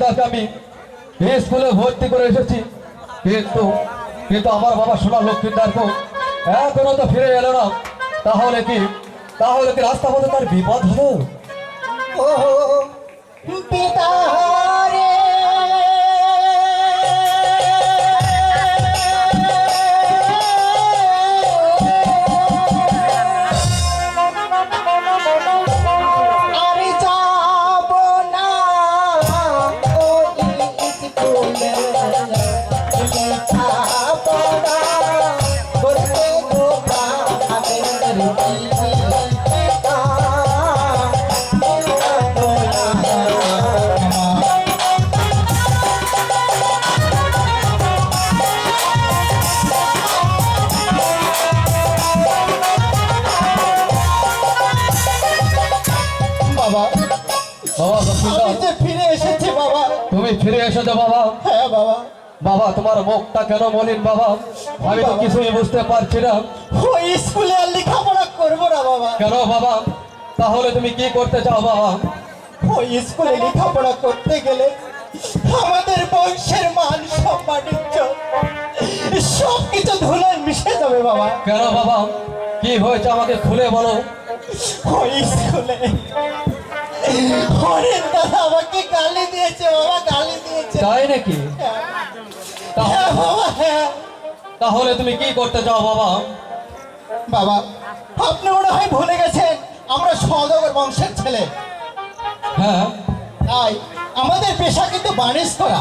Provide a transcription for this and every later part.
লক্ষিন্দারকে আমি এই স্কুলে ভর্তি করে এসেছি, কিন্তু কিন্তু আমার বাবা সোনা লক্ষিন্দারকে এখনো তো ফিরে এলো না। তাহলে কি রাস্তা পথে তার বিপদ হলো? ও পিতা রে, আমি যাব না ওই স্কুলে লেখাপড়া করতে গো আমাদের পিতা। বাবা, বাবা লক্ষিন্দর, আমি যে ফিরে এসেছি বাবা। তুমি ফিরে এসেছো বাবা? হ্যাঁ বাবা। বাবা তোমার মুখটা কেন মলিন বাবা? আমি তো কিছুই বুঝতে পারছি না। ওই স্কুলে আর লেখাপড়া করবো না বাবা। কেন বাবা? তাহলে তুমি কি করতে চাও বাবা? ওই স্কুলে লেখাপড়া করতে গেলে আমাদের বংশের মান সম্মান সব কিছু ধুলোয় মিশে যাবে বাবা। কেন বাবা, কি হয়েছে আমাকে খুলে বলো। ওই স্কুলে হরেন দাদা আমাকে গালি দিয়েছে বাবা, গালি দিয়েছে। তাই নাকি? হ্যাঁ বাবা, হ্যাঁ। তাহলে তুমি কি করতে চাও বাবা? বাবা, আপনি মনে হয় ভুলে গেছেন আমরা সওদাগর বংশের ছেলে। হ্যাঁ তাই আমাদের পেশা কিন্তু বাণিজ করা।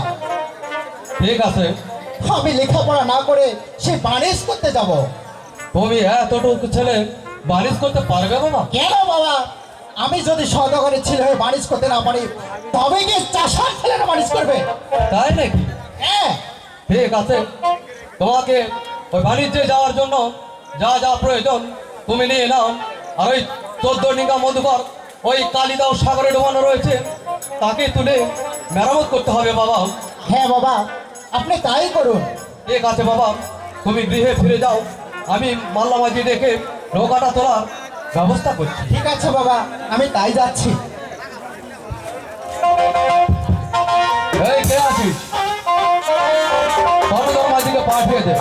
ঠিক আছে, আমি লেখাপড়া না করে সে বাণিজ করতে যাব। তুমি এতটুকু ছেলে বানিশ করতে পারবে বাবা? কেন বাবা? আমি যদি সওদাগরের ছেলে হয়ে বাণিজ করতে না পারি তবে কি চাষার ছেলেরা বাণিজ করবে? তাই নাকি? হ্যাঁ। ঠিক আছে, তোমাকে ওই বাণিজ্যে যাওয়ার জন্য যা যা প্রয়োজন তুমি নিয়ে নাও। আর ওই 14 ডিঙ্গা মধুকর ওই কালিদাও সাগরে ডোবানো রয়েছে, তাকে তুলে মেরামত করতে হবে বাবা। হ্যাঁ বাবা, আপনি তাই করুন। ঠিক আছে বাবা, তুমি গৃহে ফিরে যাও, আমি মাল্লামাঝি দেখে নৌকাটা তোলার ব্যবস্থা করছি। ঠিক আছে বাবা, আমি তাই যাচ্ছি। এই কে আছিস? কর্ণধর মাঝিকে পাঠিয়ে দে।